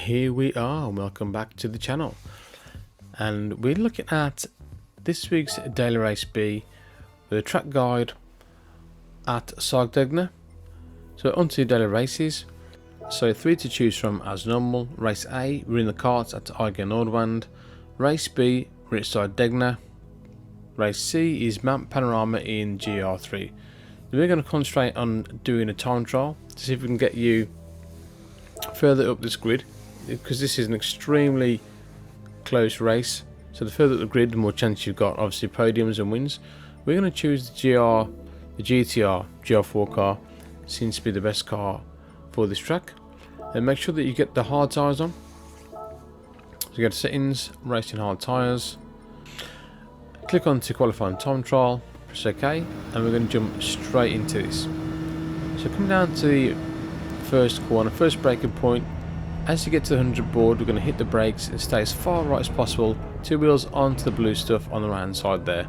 here we are, welcome back to the channel, and we're looking at this week's daily race B with a track guide at Sargdegna. So onto daily races, so 3 to choose from as normal. Race A, we're in the karts at Eiger Nordwand. Race B, we're at Sargdegna. Race C is Mount Panorama in GR3. We're going to concentrate on doing a time trial to see if we can get you further up this grid, because this is an extremely close race. So the further up the grid, the more chance you've got, obviously, podiums and wins. We're going to choose the GTR GR4 car. Seems to be the best car for this track. And make sure that you get the hard tyres on. So you go to settings, racing hard tyres, click on to qualifying time trial, press OK, and we're going to jump straight into this. So come down to the first corner, first braking point. As you get to the 100 board, we're going to hit the brakes and stay as far right as possible. 2 wheels onto the blue stuff on the right hand side there.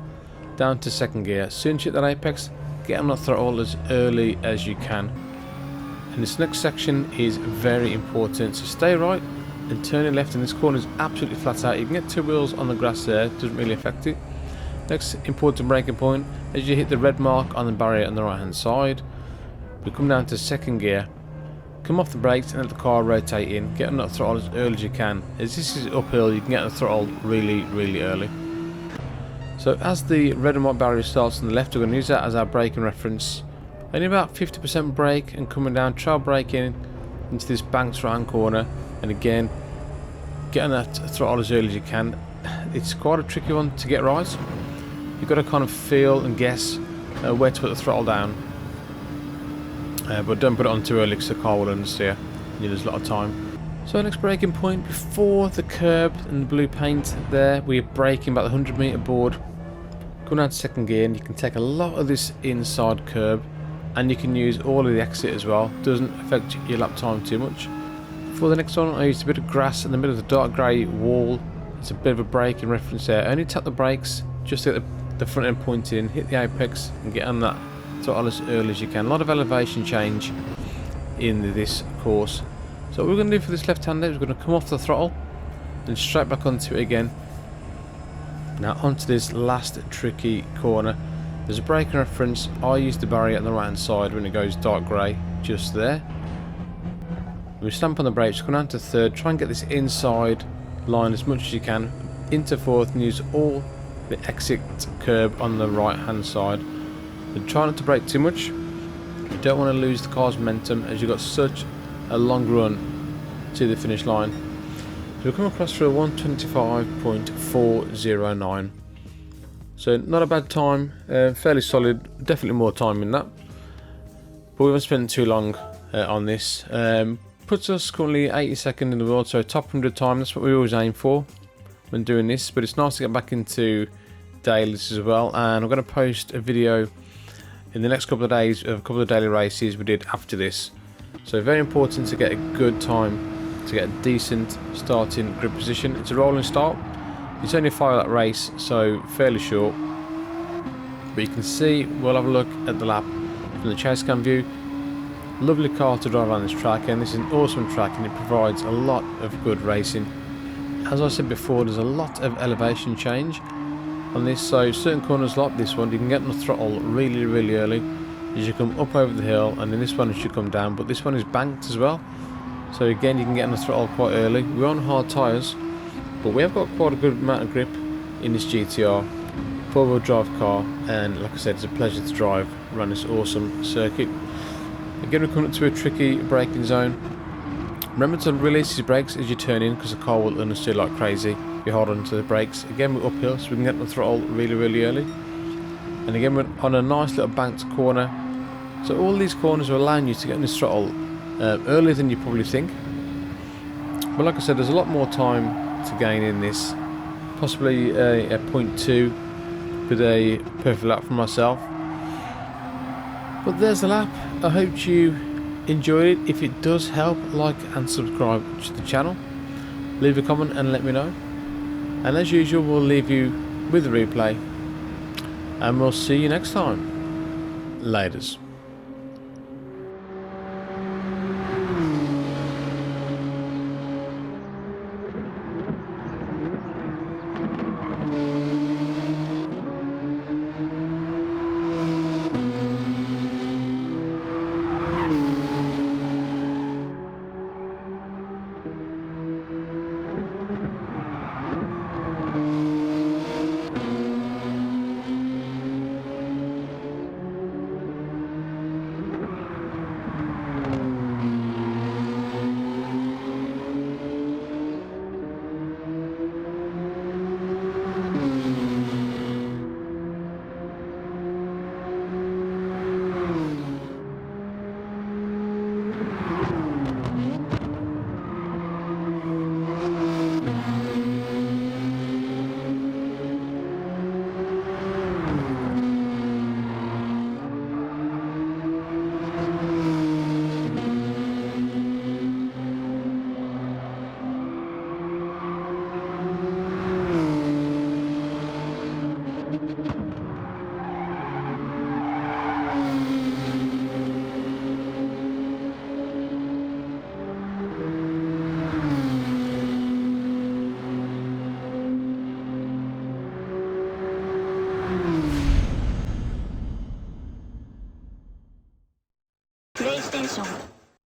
Down to second gear. As soon as you hit that apex, get on the throttle as early as you can. And this next section is very important, so stay right and turn it left. And this corner is absolutely flat out. You can get 2 wheels on the grass there, doesn't really affect it. Next important braking point, as you hit the red mark on the barrier on the right hand side, we come down to second gear. Come off the brakes and let the car rotate in. Get on that throttle as early as you can. As this is uphill, you can get on the throttle really early. So as the red and white barrier starts on the left, we're going to use that as our braking reference. Only about 50% brake and coming down, trail braking into this banked right hand corner. And again, get on that throttle as early as you can. It's quite a tricky one to get right. You've got to kind of feel and guess where to put the throttle down. But don't put it on too early because the car will understeer and you lose a lot of time. So next braking point, before the curb and the blue paint there, we're braking about the 100 metre board. Come down to second gear and you can take a lot of this inside curb, and you can use all of the exit as well. Doesn't affect your lap time too much. For the next one, I used a bit of grass in the middle of the dark grey wall. It's a bit of a braking reference there. Only tap the brakes, just get the front end pointed in, hit the apex and get on that throttle as early as you can. A lot of elevation change in this course. So what we're going to do for this left-hander is we're going to come off the throttle and straight back onto it again. Now onto this last tricky corner. There's a braking reference. I use the barrier on the right hand side when it goes dark grey, just there. We stamp on the brakes, come down to third, try and get this inside line as much as you can, into fourth, and use all the exit curb on the right hand side. But try not to brake too much. You don't want to lose the car's momentum as you've got such a long run to the finish line. So we'll come across for a 125.409. So not a bad time, fairly solid, definitely more time in that. But we haven't spent too long on this. Puts us currently 82nd in the world, so top 100 time, that's what we always aim for when doing this. But it's nice to get back into dailies as well, and I'm going to post a video in the next couple of days of a couple of daily races we did after this. So very important to get a good time, to get a decent starting grid position. It's a rolling start. It's only a 5 lap race, so fairly short. But you can see, we'll have a look at the lap from the chase cam view. Lovely car to drive around this track, and this is an awesome track and it provides a lot of good racing. As I said before, there's a lot of elevation change on this, so certain corners like this one, you can get on the throttle really early as you come up over the hill, and in this one it should come down, but this one is banked as well, so again you can get on the throttle quite early. We're on hard tyres, but we have got quite a good amount of grip in this GTR 4-wheel drive car, and like I said, it's a pleasure to drive around this awesome circuit. Again, we're coming up to a tricky braking zone. Remember to release your brakes as you turn in, because the car will understeer like crazy if you hold on to the brakes. Again, we're uphill, so we can get on the throttle really early. And again, we're on a nice little banked corner. So all these corners are allowing you to get on this throttle earlier than you probably think. But like I said, there's a lot more time to gain in this. Possibly a 0.2 with a perfect lap for myself. But there's the lap. I hope you enjoyed it. If it does help, like and subscribe to the channel. Leave a comment and let me know. And as usual, we'll leave you with the replay. And we'll see you next time. Laters.